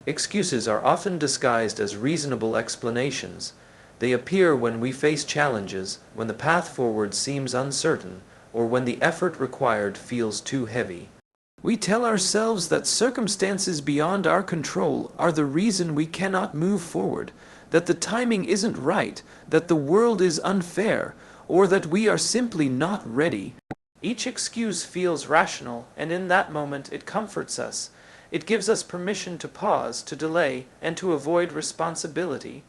Excuses are often disguised as reasonable explanations. They appear when we face challenges, when the path forward seems uncertain, or when the effort required feels too heavy. We tell ourselves that circumstances beyond our control are the reason we cannot move forward, that the timing isn't right, that the world is unfair, or that we are simply not ready. Each excuse feels rational, and in that moment it comforts us. It gives us permission to pause, to delay, and to avoid responsibility.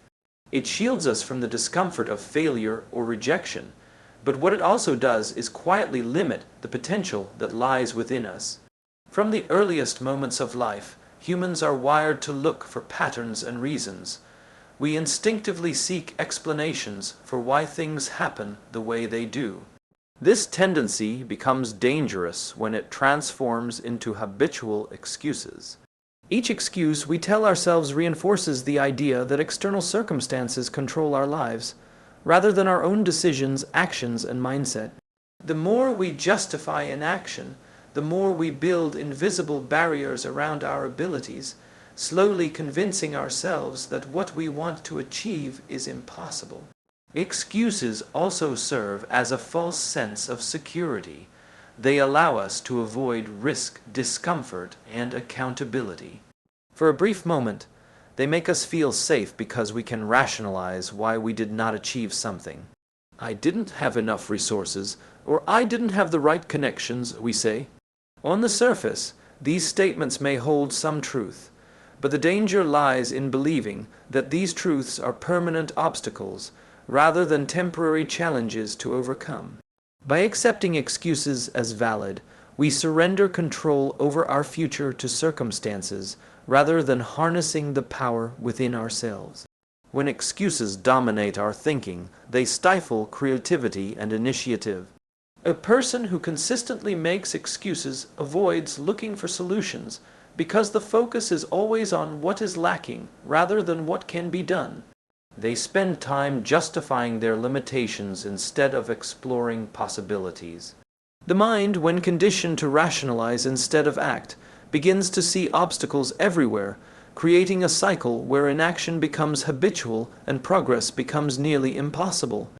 It shields us from the discomfort of failure or rejection. But what it also does is quietly limit the potential that lies within us. From the earliest moments of life, humans are wired to look for patterns and reasons. We instinctively seek explanations for why things happen the way they do. This tendency becomes dangerous when it transforms into habitual excuses. Each excuse we tell ourselves reinforces the idea that external circumstances control our lives, rather than our own decisions, actions, and mindset. The more we justify inaction, the more we build invisible barriers around our abilities, slowly convincing ourselves that what we want to achieve is impossible. Excuses also serve as a false sense of security. They allow us to avoid risk, discomfort, and accountability. For a brief moment, they make us feel safe because we can rationalize why we did not achieve something. I didn't have enough resources, or I didn't have the right connections, we say. On the surface, these statements may hold some truth, but the danger lies in believing that these truths are permanent obstacles, rather than temporary challenges to overcome. By accepting excuses as valid, we surrender control over our future to circumstances rather than harnessing the power within ourselves. When excuses dominate our thinking, they stifle creativity and initiative. A person who consistently makes excuses avoids looking for solutions because the focus is always on what is lacking rather than what can be done. They spend time justifying their limitations instead of exploring possibilities. The mind, when conditioned to rationalize instead of act, begins to see obstacles everywhere, creating a cycle where inaction becomes habitual and progress becomes nearly impossible.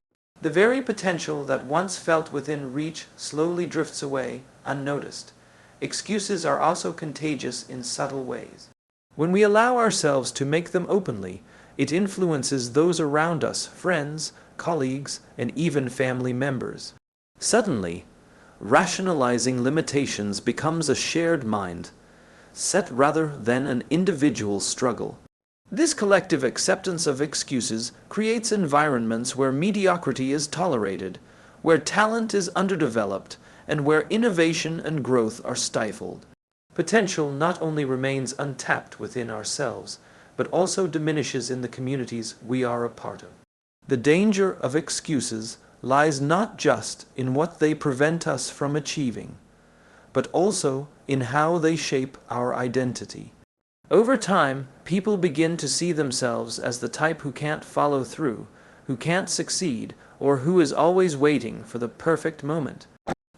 The very potential that once felt within reach slowly drifts away, unnoticed. Excuses are also contagious in subtle ways. When we allow ourselves to make them openly, it influences those around us, friends, colleagues, and even family members. Suddenly, rationalizing limitations becomes a shared mind, set rather than an individual struggle. This collective acceptance of excuses creates environments where mediocrity is tolerated, where talent is underdeveloped, and where innovation and growth are stifled. Potential not only remains untapped within ourselves, but also diminishes in the communities we are a part of. The danger of excuses lies not just in what they prevent us from achieving, but also in how they shape our identity. Over time, people begin to see themselves as the type who can't follow through, who can't succeed, or who is always waiting for the perfect moment.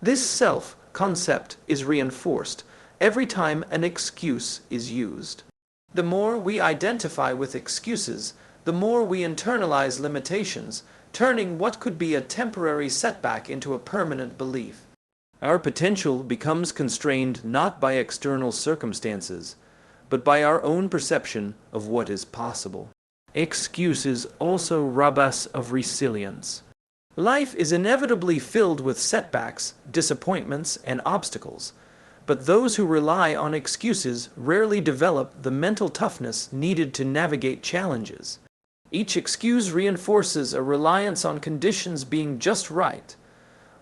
This self-concept is reinforced every time an excuse is used. The more we identify with excuses, the more we internalize limitations, turning what could be a temporary setback into a permanent belief. Our potential becomes constrained not by external circumstances, but by our own perception of what is possible. Excuses also rob us of resilience. Life is inevitably filled with setbacks, disappointments, and obstacles. But those who rely on excuses rarely develop the mental toughness needed to navigate challenges. Each excuse reinforces a reliance on conditions being just right,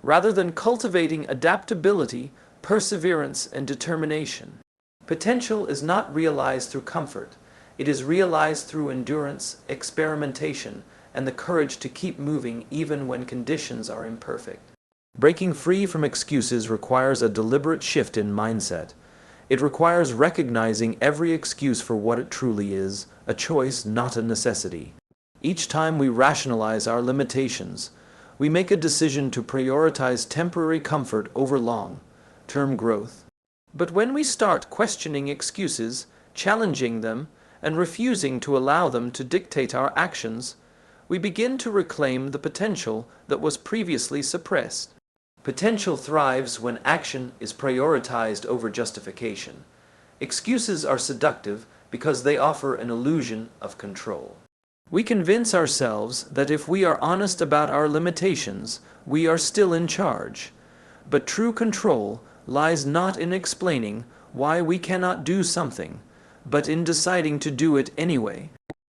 rather than cultivating adaptability, perseverance, and determination. Potential is not realized through comfort. It is realized through endurance, experimentation, and the courage to keep moving even when conditions are imperfect. Breaking free from excuses requires a deliberate shift in mindset. It requires recognizing every excuse for what it truly is, a choice, not a necessity. Each time we rationalize our limitations, we make a decision to prioritize temporary comfort over long-term growth. But when we start questioning excuses, challenging them, and refusing to allow them to dictate our actions, we begin to reclaim the potential that was previously suppressed. Potential thrives when action is prioritized over justification. Excuses are seductive because they offer an illusion of control. We convince ourselves that if we are honest about our limitations, we are still in charge. But true control lies not in explaining why we cannot do something, but in deciding to do it anyway.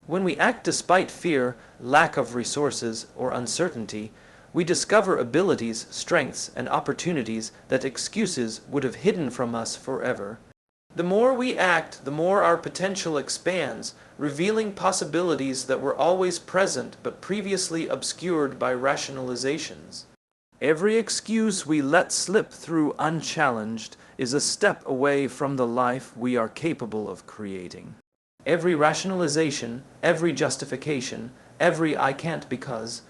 When we act despite fear, lack of resources, or uncertainty, we discover abilities, strengths, and opportunities that excuses would have hidden from us forever. The more we act, the more our potential expands, revealing possibilities that were always present but previously obscured by rationalizations. Every excuse we let slip through unchallenged is a step away from the life we are capable of creating. Every rationalization, every justification, every "I can't because"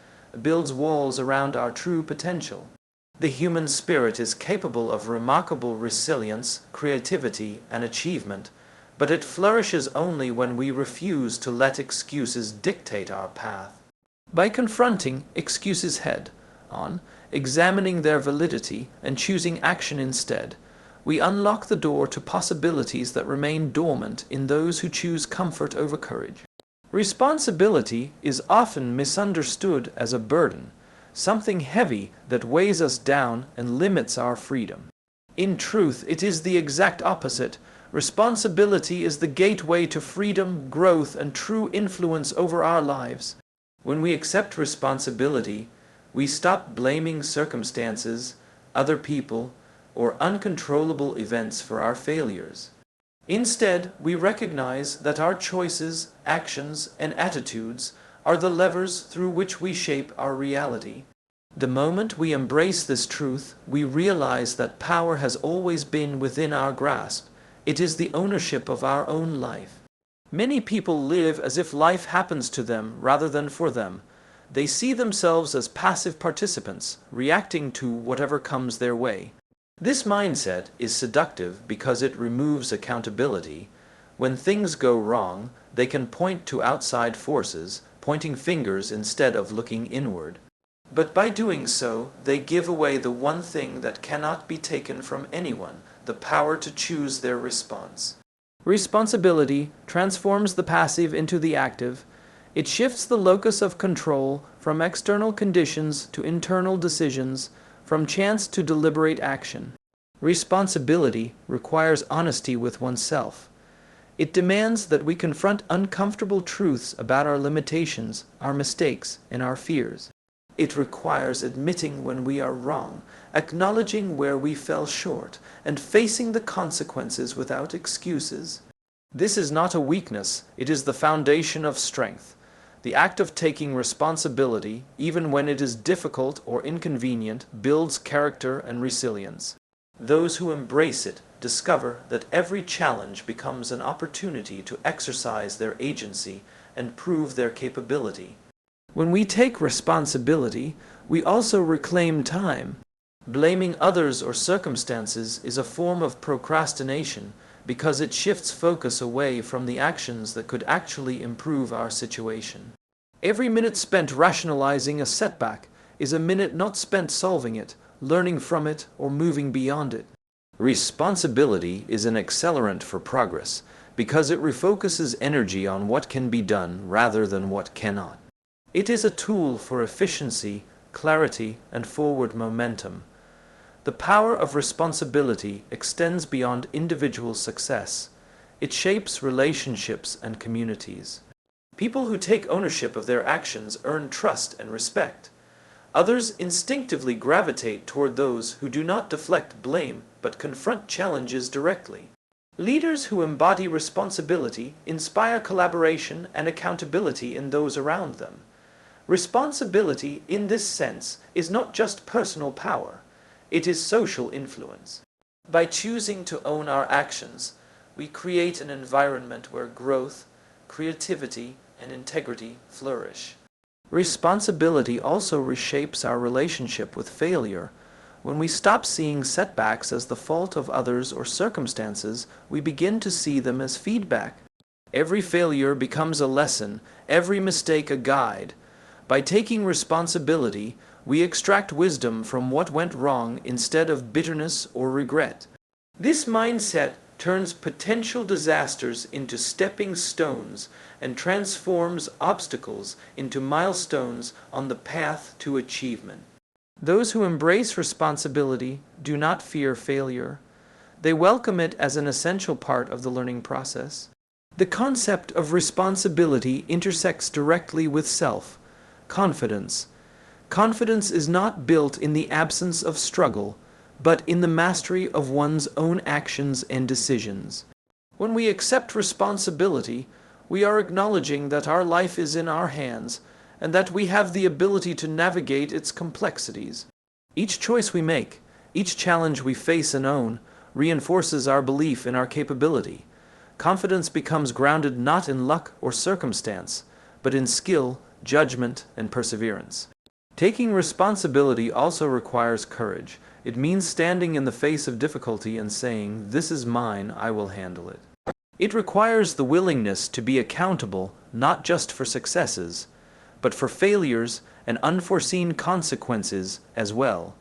builds walls around our true potential. The human spirit is capable of remarkable resilience, creativity, and achievement, but it flourishes only when we refuse to let excuses dictate our path. By confronting excuses head-on, examining their validity, and choosing action instead, we unlock the door to possibilities that remain dormant in those who choose comfort over courage. Responsibility is often misunderstood as a burden, something heavy that weighs us down and limits our freedom. In truth, it is the exact opposite. Responsibility is the gateway to freedom, growth, and true influence over our lives. When we accept responsibility, we stop blaming circumstances, other people, or uncontrollable events for our failures. Instead, we recognize that our choices, actions, and attitudes are the levers through which we shape our reality. The moment we embrace this truth, we realize that power has always been within our grasp. It is the ownership of our own life. Many people live as if life happens to them rather than for them. They see themselves as passive participants, reacting to whatever comes their way. This mindset is seductive because it removes accountability. When things go wrong, they can point to outside forces, pointing fingers instead of looking inward. But by doing so, they give away the one thing that cannot be taken from anyone, the power to choose their response. Responsibility transforms the passive into the active. It shifts the locus of control from external conditions to internal decisions, from chance to deliberate action. Responsibility requires honesty with oneself. It demands that we confront uncomfortable truths about our limitations, our mistakes, and our fears. It requires admitting when we are wrong, acknowledging where we fell short, and facing the consequences without excuses. This is not a weakness, it is the foundation of strength. The act of taking responsibility, even when it is difficult or inconvenient, builds character and resilience. Those who embrace it discover that every challenge becomes an opportunity to exercise their agency and prove their capability. When we take responsibility, we also reclaim time. Blaming others or circumstances is a form of procrastination because it shifts focus away from the actions that could actually improve our situation. Every minute spent rationalizing a setback is a minute not spent solving it, learning from it, or moving beyond it. Responsibility is an accelerant for progress because it refocuses energy on what can be done rather than what cannot. It is a tool for efficiency, clarity, and forward momentum. The power of responsibility extends beyond individual success. It shapes relationships and communities. People who take ownership of their actions earn trust and respect. Others instinctively gravitate toward those who do not deflect blame but confront challenges directly. Leaders who embody responsibility inspire collaboration and accountability in those around them. Responsibility, in this sense, is not just personal power. It is social influence. By choosing to own our actions, we create an environment where growth, creativity, and integrity flourish. Responsibility also reshapes our relationship with failure. When we stop seeing setbacks as the fault of others or circumstances, we begin to see them as feedback. Every failure becomes a lesson, every mistake a guide. By taking responsibility, we extract wisdom from what went wrong instead of bitterness or regret. This mindset turns potential disasters into stepping stones and transforms obstacles into milestones on the path to achievement. Those who embrace responsibility do not fear failure. They welcome it as an essential part of the learning process. The concept of responsibility intersects directly with self-confidence. Confidence is not built in the absence of struggle, but in the mastery of one's own actions and decisions. When we accept responsibility, we are acknowledging that our life is in our hands and that we have the ability to navigate its complexities. Each choice we make, each challenge we face and own, reinforces our belief in our capability. Confidence becomes grounded not in luck or circumstance, but in skill, judgment, and perseverance. Taking responsibility also requires courage. It means standing in the face of difficulty and saying, "This is mine, I will handle it." It requires the willingness to be accountable not just for successes, but for failures and unforeseen consequences as well.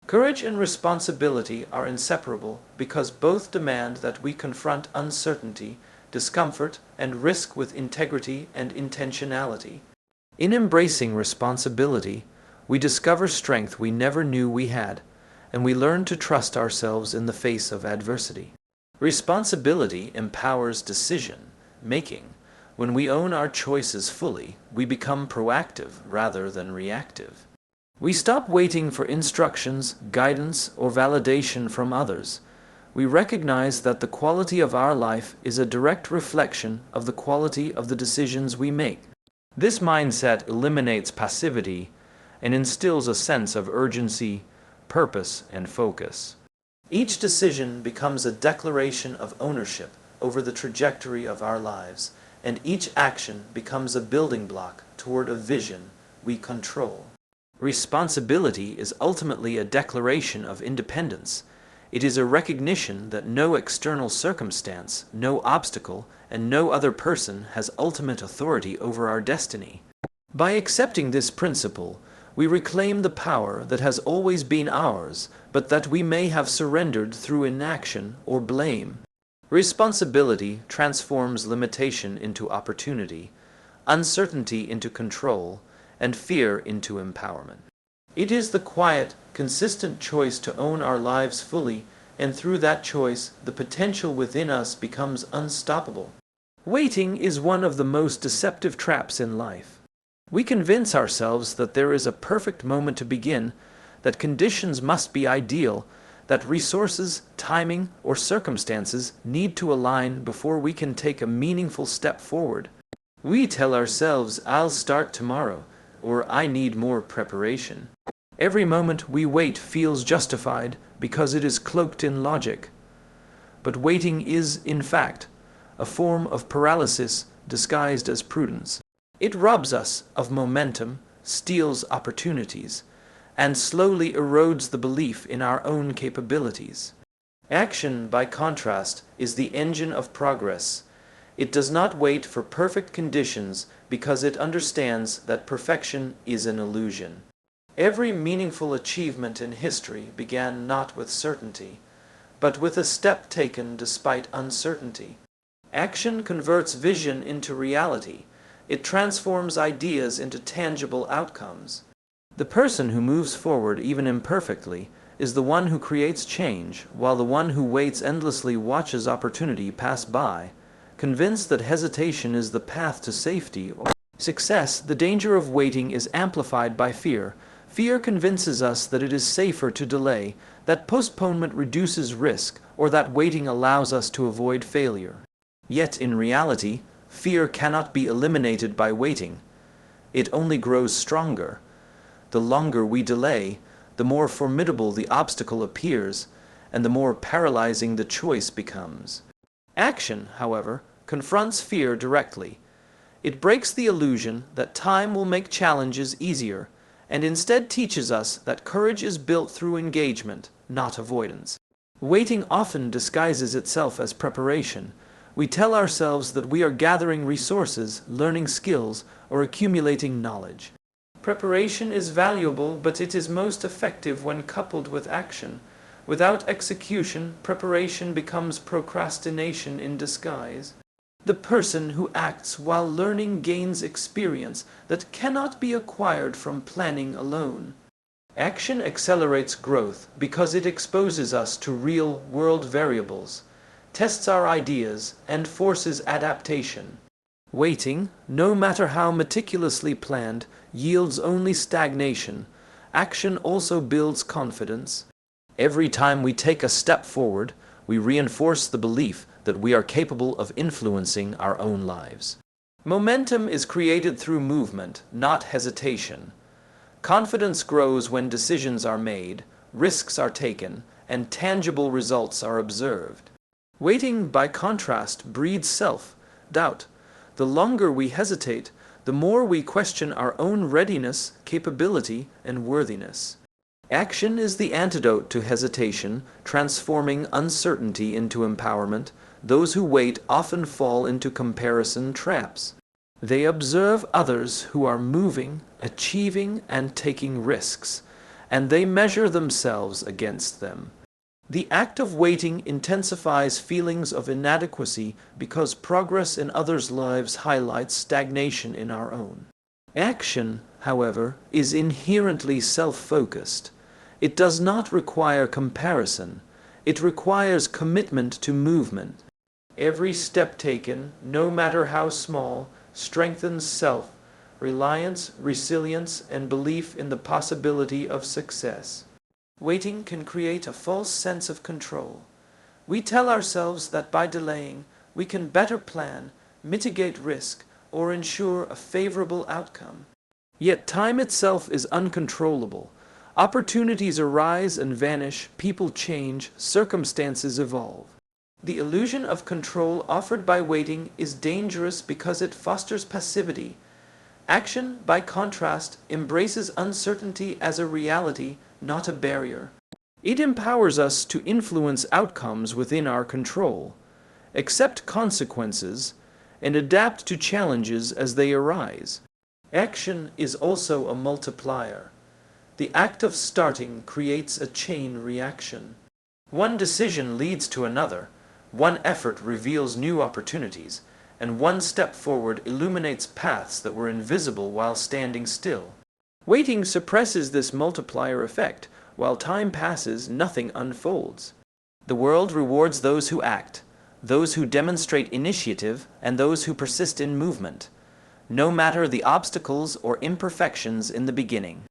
Courage and responsibility are inseparable because both demand that we confront uncertainty, discomfort, and risk with integrity and intentionality. In embracing responsibility, we discover strength we never knew we had, and we learn to trust ourselves in the face of adversity. Responsibility empowers decision-making. When we own our choices fully, we become proactive rather than reactive. We stop waiting for instructions, guidance, or validation from others. We recognize that the quality of our life is a direct reflection of the quality of the decisions we make. This mindset eliminates passivity and instills a sense of urgency, purpose, and focus. Each decision becomes a declaration of ownership over the trajectory of our lives, and each action becomes a building block toward a vision we control. Responsibility is ultimately a declaration of independence. It is a recognition that no external circumstance, no obstacle, and no other person has ultimate authority over our destiny. By accepting this principle, we reclaim the power that has always been ours, but that we may have surrendered through inaction or blame. Responsibility transforms limitation into opportunity, uncertainty into control, and fear into empowerment. It is the quiet, consistent choice to own our lives fully, and through that choice, the potential within us becomes unstoppable. Waiting is one of the most deceptive traps in life. We convince ourselves that there is a perfect moment to begin, that conditions must be ideal, that resources, timing, or circumstances need to align before we can take a meaningful step forward. We tell ourselves, "I'll start tomorrow," or "I need more preparation." Every moment we wait feels justified because it is cloaked in logic. But waiting is, in fact, a form of paralysis disguised as prudence. It robs us of momentum, steals opportunities, and slowly erodes the belief in our own capabilities. Action, by contrast, is the engine of progress. It does not wait for perfect conditions because it understands that perfection is an illusion. Every meaningful achievement in history began not with certainty, but with a step taken despite uncertainty. Action converts vision into reality. It transforms ideas into tangible outcomes. The person who moves forward even imperfectly is the one who creates change, while the one who waits endlessly watches opportunity pass by, convinced that hesitation is the path to safety or success. The danger of waiting is amplified by fear. Fear convinces us that it is safer to delay, that postponement reduces risk, or that waiting allows us to avoid failure. Yet in reality, fear cannot be eliminated by waiting. It only grows stronger. The longer we delay, the more formidable the obstacle appears, and the more paralyzing the choice becomes. Action, however, confronts fear directly. It breaks the illusion that time will make challenges easier, and instead teaches us that courage is built through engagement, not avoidance. Waiting often disguises itself as preparation. We tell ourselves that we are gathering resources, learning skills, or accumulating knowledge. Preparation is valuable, but it is most effective when coupled with action. Without execution, preparation becomes procrastination in disguise. The person who acts while learning gains experience that cannot be acquired from planning alone. Action accelerates growth because it exposes us to real-world variables, tests our ideas, and forces adaptation. Waiting, no matter how meticulously planned, yields only stagnation. Action also builds confidence. Every time we take a step forward, we reinforce the belief that we are capable of influencing our own lives. Momentum is created through movement, not hesitation. Confidence grows when decisions are made, risks are taken, and tangible results are observed. Waiting, by contrast, breeds self-doubt. The longer we hesitate, the more we question our own readiness, capability, and worthiness. Action is the antidote to hesitation, transforming uncertainty into empowerment. Those who wait often fall into comparison traps. They observe others who are moving, achieving, and taking risks, and they measure themselves against them. The act of waiting intensifies feelings of inadequacy because progress in others' lives highlights stagnation in our own. Action, however, is inherently self-focused. It does not require comparison. It requires commitment to movement. Every step taken, no matter how small, strengthens self-reliance, resilience, and belief in the possibility of success. Waiting can create a false sense of control. We tell ourselves that by delaying, we can better plan, mitigate risk, or ensure a favorable outcome. Yet time itself is uncontrollable. Opportunities arise and vanish, people change, circumstances evolve. The illusion of control offered by waiting is dangerous because it fosters passivity. Action, by contrast, embraces uncertainty as a reality, not a barrier. It empowers us to influence outcomes within our control, accept consequences, and adapt to challenges as they arise. Action is also a multiplier. The act of starting creates a chain reaction. One decision leads to another, one effort reveals new opportunities, and one step forward illuminates paths that were invisible while standing still. Waiting suppresses this multiplier effect. While time passes, nothing unfolds. The world rewards those who act, those who demonstrate initiative, and those who persist in movement, no matter the obstacles or imperfections in the beginning.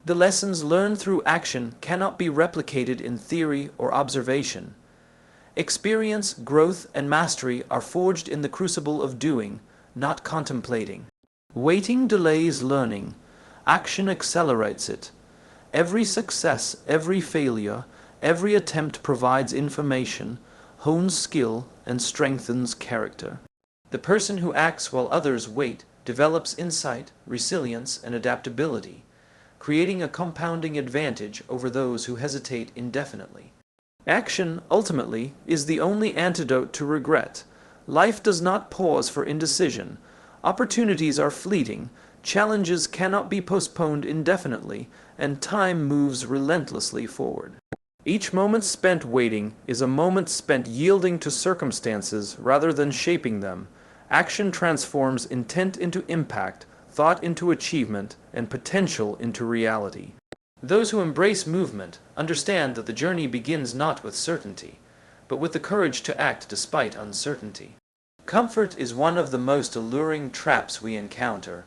The lessons learned through action cannot be replicated in theory or observation. Experience, growth, and mastery are forged in the crucible of doing, not contemplating. Waiting delays learning. Action accelerates it. Every success, every failure, every attempt provides information, hones skill, and strengthens character. The person who acts while others wait develops insight, resilience, and adaptability, creating a compounding advantage over those who hesitate indefinitely. Action, ultimately, is the only antidote to regret. Life does not pause for indecision. Opportunities are fleeting, challenges cannot be postponed indefinitely, and time moves relentlessly forward. Each moment spent waiting is a moment spent yielding to circumstances rather than shaping them. Action transforms intent into impact, thought into achievement, and potential into reality. Those who embrace movement understand that the journey begins not with certainty, but with the courage to act despite uncertainty. Comfort is one of the most alluring traps we encounter.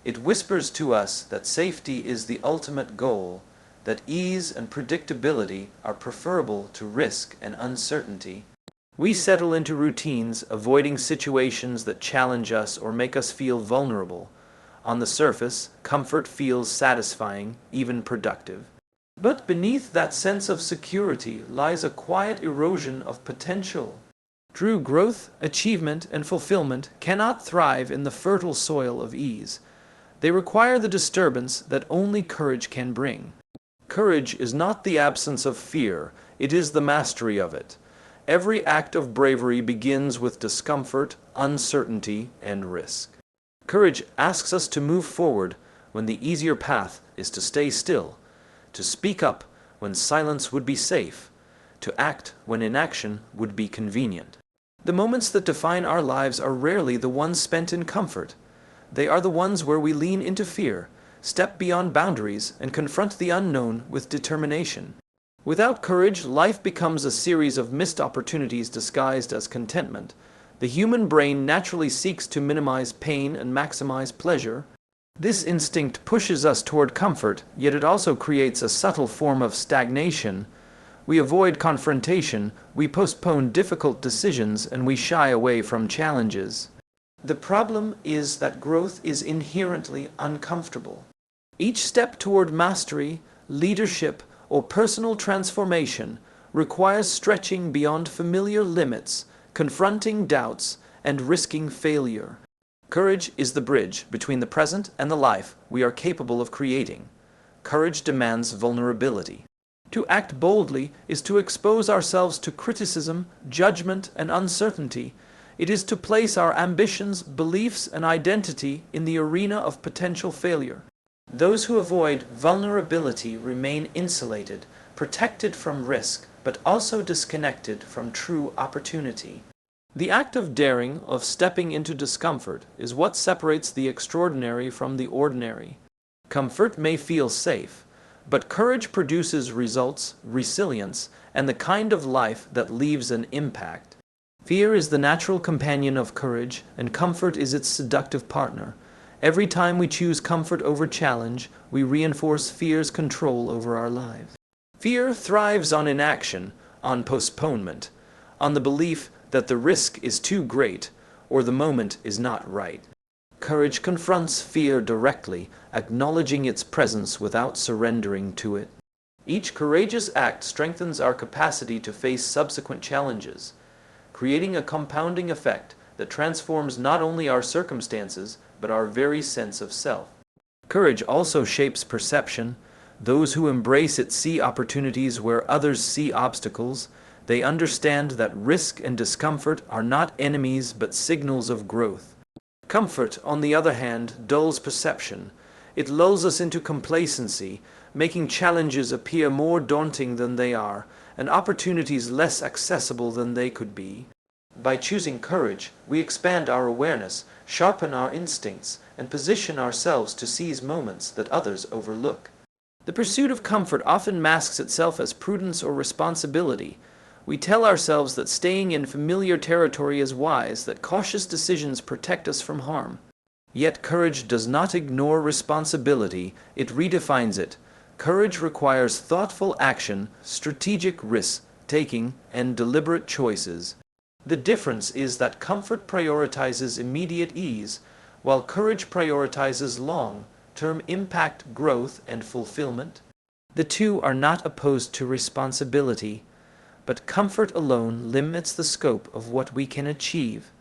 It whispers to us that safety is the ultimate goal, that ease and predictability are preferable to risk and uncertainty. We settle into routines, avoiding situations that challenge us or make us feel vulnerable. On the surface, comfort feels satisfying, even productive. But beneath that sense of security lies a quiet erosion of potential. True growth, achievement, and fulfillment cannot thrive in the fertile soil of ease. They require the disturbance that only courage can bring. Courage is not the absence of fear, it is the mastery of it. Every act of bravery begins with discomfort, uncertainty, and risk. Courage asks us to move forward when the easier path is to stay still, to speak up when silence would be safe, to act when inaction would be convenient. The moments that define our lives are rarely the ones spent in comfort. They are the ones where we lean into fear, step beyond boundaries, and confront the unknown with determination. Without courage, life becomes a series of missed opportunities disguised as contentment. The human brain naturally seeks to minimize pain and maximize pleasure. This instinct pushes us toward comfort, yet it also creates a subtle form of stagnation. We avoid confrontation, we postpone difficult decisions, and we shy away from challenges. The problem is that growth is inherently uncomfortable. Each step toward mastery, leadership, or personal transformation requires stretching beyond familiar limits, confronting doubts, and risking failure. Courage is the bridge between the present and the life we are capable of creating. Courage demands vulnerability. To act boldly is to expose ourselves to criticism, judgment, and uncertainty. It is to place our ambitions, beliefs, and identity in the arena of potential failure. Those who avoid vulnerability remain insulated, protected from risk, but also disconnected from true opportunity. The act of daring, of stepping into discomfort, is what separates the extraordinary from the ordinary. Comfort may feel safe, but courage produces results, resilience, and the kind of life that leaves an impact. Fear is the natural companion of courage, and comfort is its seductive partner. Every time we choose comfort over challenge, we reinforce fear's control over our lives. Fear thrives on inaction, on postponement, on the belief that the risk is too great or the moment is not right. Courage confronts fear directly, acknowledging its presence without surrendering to it. Each courageous act strengthens our capacity to face subsequent challenges, creating a compounding effect that transforms not only our circumstances, but our very sense of self. Courage also shapes perception. Those who embrace it see opportunities where others see obstacles. They understand that risk and discomfort are not enemies but signals of growth. Comfort, on the other hand, dulls perception. It lulls us into complacency, making challenges appear more daunting than they are, and opportunities less accessible than they could be. By choosing courage, we expand our awareness, sharpen our instincts, and position ourselves to seize moments that others overlook. The pursuit of comfort often masks itself as prudence or responsibility. We tell ourselves that staying in familiar territory is wise, that cautious decisions protect us from harm. Yet courage does not ignore responsibility, it redefines it. Courage requires thoughtful action, strategic risk-taking, and deliberate choices. The difference is that comfort prioritizes immediate ease, while courage prioritizes long-term impact, growth, and fulfillment. The two are not opposed to responsibility, but comfort alone limits the scope of what we can achieve.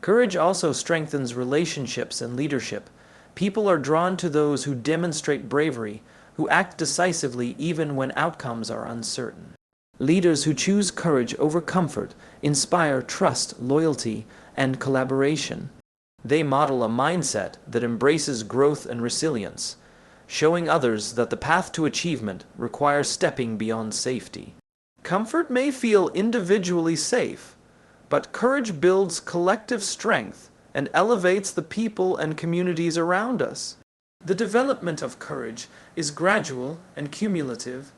Courage also strengthens relationships and leadership. People are drawn to those who demonstrate bravery, who act decisively even when outcomes are uncertain. Leaders who choose courage over comfort inspire trust, loyalty, and collaboration. They model a mindset that embraces growth and resilience, showing others that the path to achievement requires stepping beyond safety. Comfort may feel individually safe, but courage builds collective strength and elevates the people and communities around us. The development of courage is gradual and cumulative.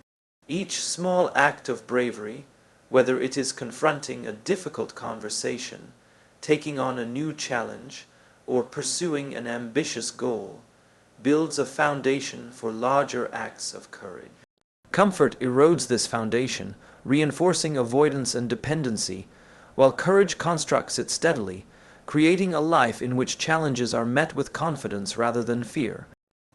Each small act of bravery, whether it is confronting a difficult conversation, taking on a new challenge, or pursuing an ambitious goal, builds a foundation for larger acts of courage. Comfort erodes this foundation, reinforcing avoidance and dependency, while courage constructs it steadily, creating a life in which challenges are met with confidence rather than fear.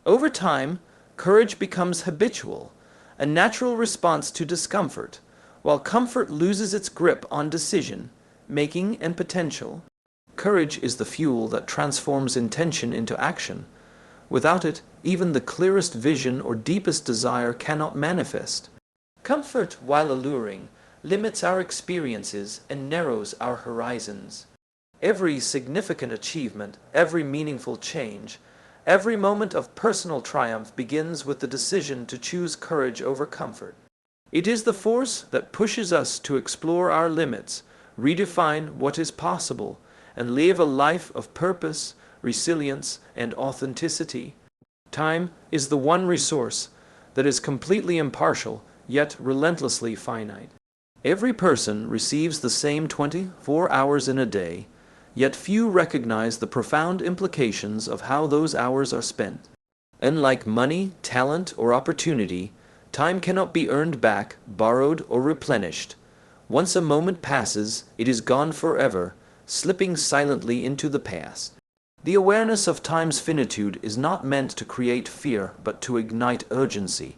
Over time, courage becomes habitual, a natural response to discomfort, while comfort loses its grip on decision, making, and potential. Courage is the fuel that transforms intention into action. Without it, even the clearest vision or deepest desire cannot manifest. Comfort, while alluring, limits our experiences and narrows our horizons. Every significant achievement, every meaningful change, every moment of personal triumph begins with the decision to choose courage over comfort. It is the force that pushes us to explore our limits, redefine what is possible, and live a life of purpose, resilience, and authenticity. Time is the one resource that is completely impartial, yet relentlessly finite. Every person receives the same 24 hours in a day, yet few recognize the profound implications of how those hours are spent. Unlike money, talent, or opportunity, time cannot be earned back, borrowed, or replenished. Once a moment passes, it is gone forever, slipping silently into the past. The awareness of time's finitude is not meant to create fear, but to ignite urgency.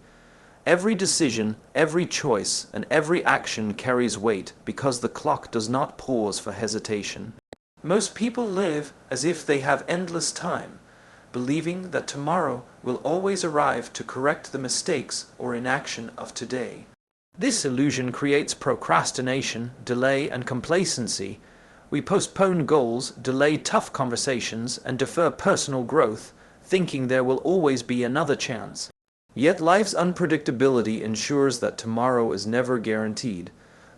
Every decision, every choice, and every action carries weight because the clock does not pause for hesitation. Most people live as if they have endless time, believing that tomorrow will always arrive to correct the mistakes or inaction of today. This illusion creates procrastination, delay, and complacency. We postpone goals, delay tough conversations, and defer personal growth, thinking there will always be another chance. Yet life's unpredictability ensures that tomorrow is never guaranteed.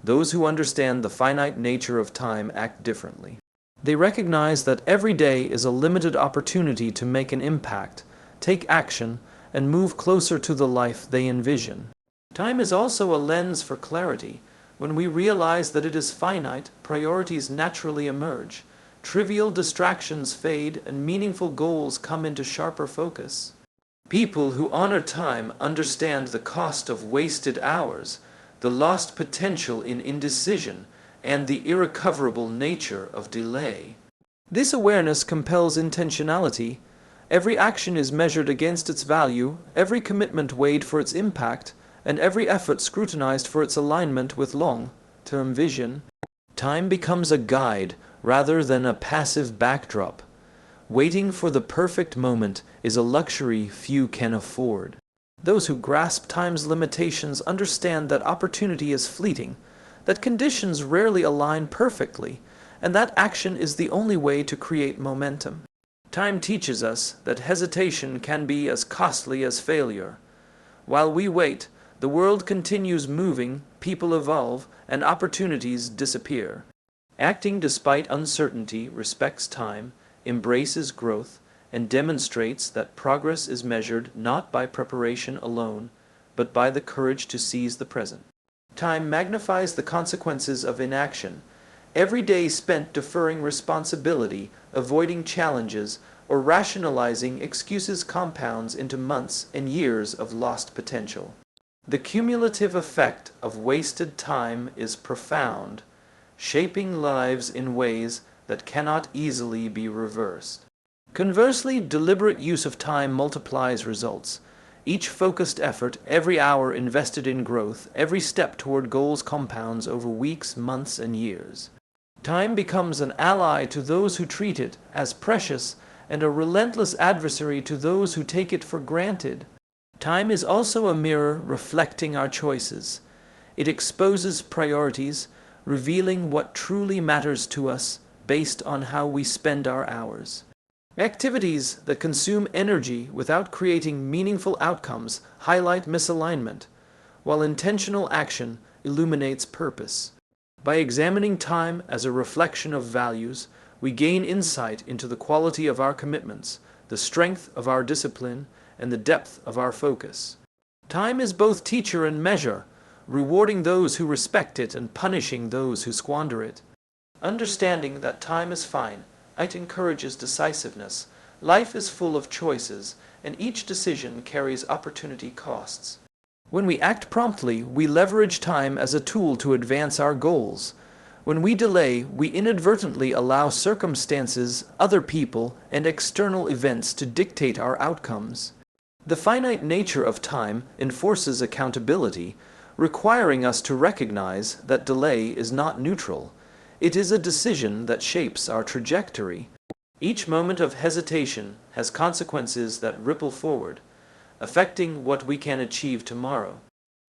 Those who understand the finite nature of time act differently. They recognize that every day is a limited opportunity to make an impact, take action, and move closer to the life they envision. Time is also a lens for clarity. When we realize that it is finite, priorities naturally emerge. Trivial distractions fade, and meaningful goals come into sharper focus. People who honor time understand the cost of wasted hours, the lost potential in indecision, and the irrecoverable nature of delay. This awareness compels intentionality. Every action is measured against its value, every commitment weighed for its impact, and every effort scrutinized for its alignment with long-term vision. Time becomes a guide rather than a passive backdrop. Waiting for the perfect moment is a luxury few can afford. Those who grasp time's limitations understand that opportunity is fleeting, that conditions rarely align perfectly, and that action is the only way to create momentum. Time teaches us that hesitation can be as costly as failure. While we wait, the world continues moving, people evolve, and opportunities disappear. Acting despite uncertainty respects time, embraces growth, and demonstrates that progress is measured not by preparation alone, but by the courage to seize the present. Time magnifies the consequences of inaction. Every day spent deferring responsibility, avoiding challenges, or rationalizing excuses compounds into months and years of lost potential. The cumulative effect of wasted time is profound, shaping lives in ways that cannot easily be reversed. Conversely, deliberate use of time multiplies results. Each focused effort, every hour invested in growth, every step toward goals compounds over weeks, months, and years. Time becomes an ally to those who treat it as precious and a relentless adversary to those who take it for granted. Time is also a mirror reflecting our choices. It exposes priorities, revealing what truly matters to us based on how we spend our hours. Activities that consume energy without creating meaningful outcomes highlight misalignment, while intentional action illuminates purpose. By examining time as a reflection of values, we gain insight into the quality of our commitments, the strength of our discipline, and the depth of our focus. Time is both teacher and measure, rewarding those who respect it and punishing those who squander it. Understanding that time is finite encourages decisiveness. Life is full of choices, and each decision carries opportunity costs. When we act promptly, we leverage time as a tool to advance our goals. When we delay, we inadvertently allow circumstances, other people, and external events to dictate our outcomes. The finite nature of time enforces accountability, requiring us to recognize that delay is not neutral. It is a decision that shapes our trajectory. Each moment of hesitation has consequences that ripple forward, affecting what we can achieve tomorrow.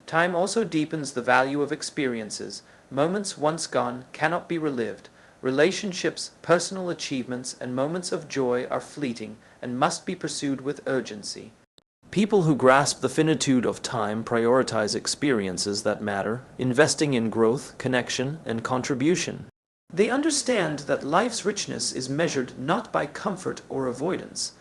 Time also deepens the value of experiences. Moments once gone cannot be relived. Relationships, personal achievements, and moments of joy are fleeting and must be pursued with urgency. People who grasp the finitude of time prioritize experiences that matter, investing in growth, connection, and contribution. They understand that life's richness is measured not by comfort or avoidance,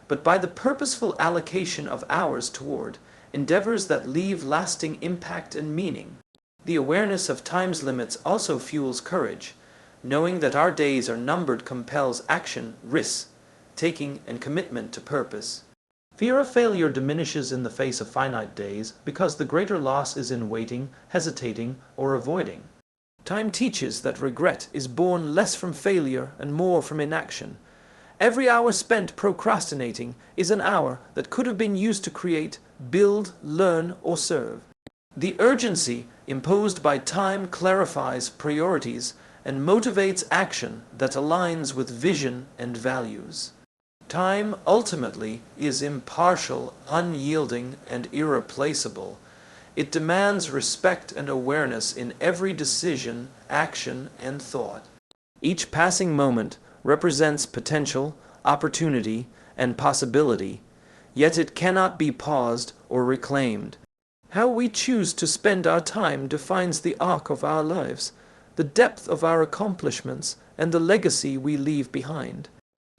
but by the purposeful allocation of hours toward endeavors that leave lasting impact and meaning. The awareness of time's limits also fuels courage. Knowing that our days are numbered compels action, risk taking, and commitment to purpose. Fear of failure diminishes in the face of finite days because the greater loss is in waiting, hesitating, or avoiding. Time teaches that regret is born less from failure and more from inaction. Every hour spent procrastinating is an hour that could have been used to create, build, learn, or serve. The urgency imposed by time clarifies priorities and motivates action that aligns with vision and values. Time ultimately is impartial, unyielding, and irreplaceable. It demands respect and awareness in every decision, action, and thought. Each passing moment represents potential, opportunity, and possibility, yet it cannot be paused or reclaimed. How we choose to spend our time defines the arc of our lives, the depth of our accomplishments, and the legacy we leave behind.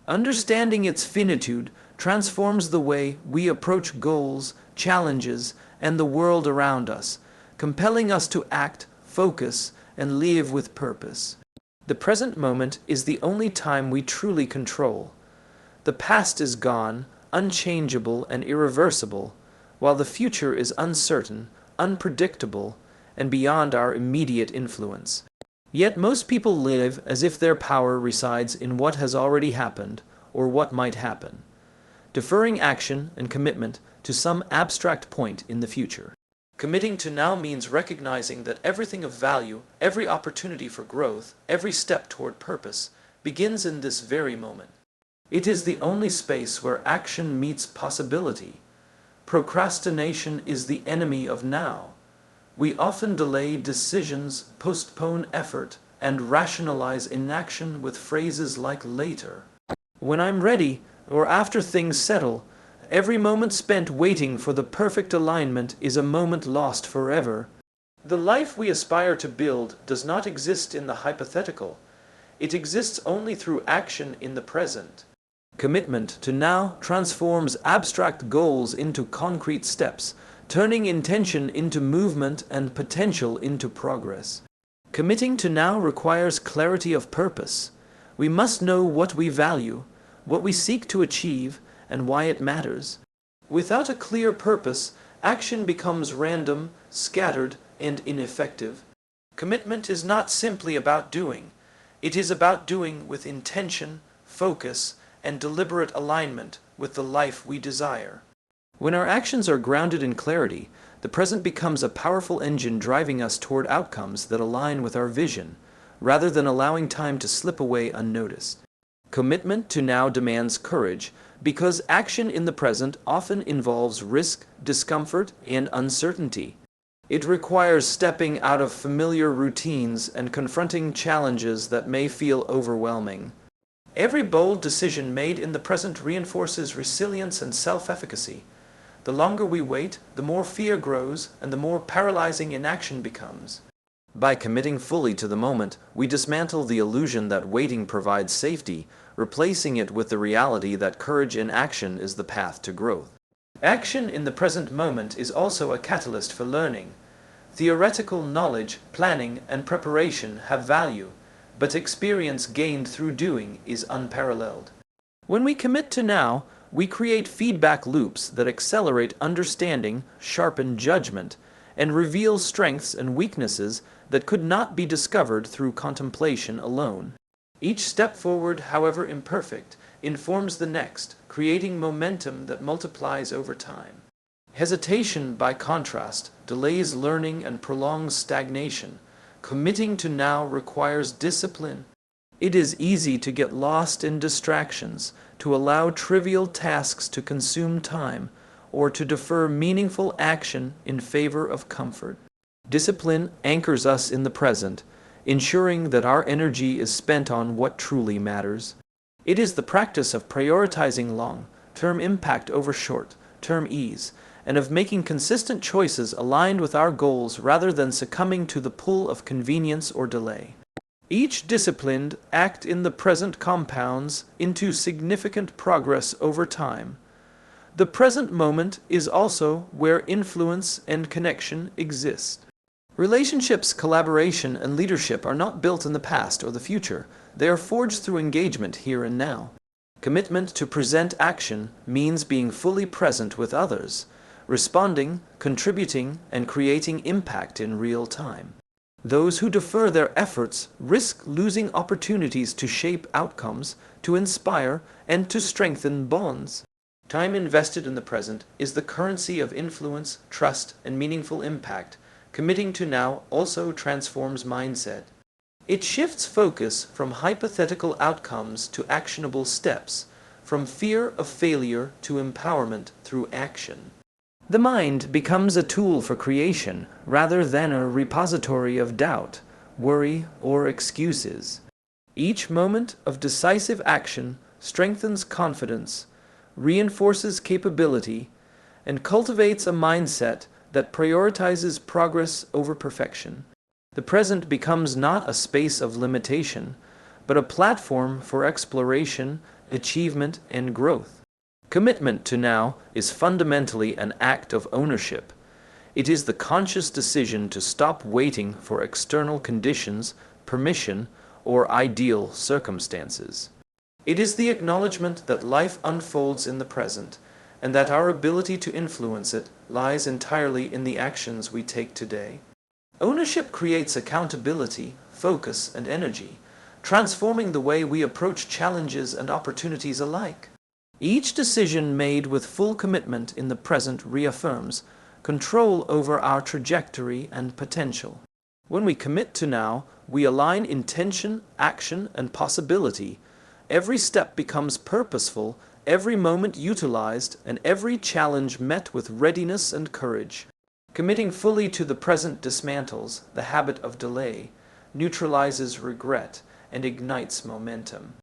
Understanding its finitude transforms the way we approach goals, challenges, and the world around us, compelling us to act, focus, and live with purpose. The present moment is the only time we truly control. The past is gone, unchangeable and irreversible, while the future is uncertain, unpredictable, and beyond our immediate influence. Yet most people live as if their power resides in what has already happened or what might happen, deferring action and commitment to some abstract point in the future. Committing to now means recognizing that everything of value, every opportunity for growth, every step toward purpose, begins in this very moment. It is the only space where action meets possibility. Procrastination is the enemy of now. We often delay decisions, postpone effort, and rationalize inaction with phrases like later. When I'm ready, or after things settle, every moment spent waiting for the perfect alignment is a moment lost forever. The life we aspire to build does not exist in the hypothetical. It exists only through action in the present. Commitment to now transforms abstract goals into concrete steps, turning intention into movement and potential into progress. Committing to now requires clarity of purpose. We must know what we value, what we seek to achieve, and why it matters. Without a clear purpose, action becomes random, scattered, and ineffective. Commitment is not simply about doing. It is about doing with intention, focus, and deliberate alignment with the life we desire. When our actions are grounded in clarity, the present becomes a powerful engine driving us toward outcomes that align with our vision, rather than allowing time to slip away unnoticed. Commitment to now demands courage, because action in the present often involves risk, discomfort, and uncertainty. It requires stepping out of familiar routines and confronting challenges that may feel overwhelming. Every bold decision made in the present reinforces resilience and self-efficacy. The longer we wait, the more fear grows and the more paralyzing inaction becomes. By committing fully to the moment, we dismantle the illusion that waiting provides safety, replacing it with the reality that courage in action is the path to growth. Action in the present moment is also a catalyst for learning. Theoretical knowledge, planning, and preparation have value, but experience gained through doing is unparalleled. When we commit to now, we create feedback loops that accelerate understanding, sharpen judgment, and reveal strengths and weaknesses that could not be discovered through contemplation alone. Each step forward, however imperfect, informs the next, creating momentum that multiplies over time. Hesitation, by contrast, delays learning and prolongs stagnation. Committing to now requires discipline. It is easy to get lost in distractions, to allow trivial tasks to consume time, or to defer meaningful action in favor of comfort. Discipline anchors us in the present, ensuring that our energy is spent on what truly matters. It is the practice of prioritizing long-term impact over short-term ease, and of making consistent choices aligned with our goals rather than succumbing to the pull of convenience or delay. Each disciplined act in the present compounds into significant progress over time. The present moment is also where influence and connection exist. Relationships, collaboration, and leadership are not built in the past or the future. They are forged through engagement here and now. Commitment to present action means being fully present with others, responding, contributing, and creating impact in real time. Those who defer their efforts risk losing opportunities to shape outcomes, to inspire, and to strengthen bonds. Time invested in the present is the currency of influence, trust, and meaningful impact. Committing to now also transforms mindset. It shifts focus from hypothetical outcomes to actionable steps, from fear of failure to empowerment through action. The mind becomes a tool for creation rather than a repository of doubt, worry, or excuses. Each moment of decisive action strengthens confidence, reinforces capability, and cultivates a mindset that prioritizes progress over perfection. The present becomes not a space of limitation, but a platform for exploration, achievement, and growth. Commitment to now is fundamentally an act of ownership. It is the conscious decision to stop waiting for external conditions, permission, or ideal circumstances. It is the acknowledgement that life unfolds in the present, and that our ability to influence it lies entirely in the actions we take today. Ownership creates accountability, focus, and energy, transforming the way we approach challenges and opportunities alike. Each decision made with full commitment in the present reaffirms control over our trajectory and potential. When we commit to now, we align intention, action, and possibility. Every step becomes purposeful, every moment utilized, and every challenge met with readiness and courage. Committing fully to the present dismantles the habit of delay, neutralizes regret, and ignites momentum.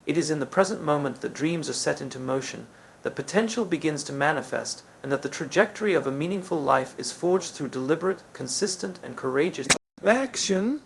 It is in the present moment that dreams are set into motion, that potential begins to manifest, and that the trajectory of a meaningful life is forged through deliberate, consistent, and courageous action.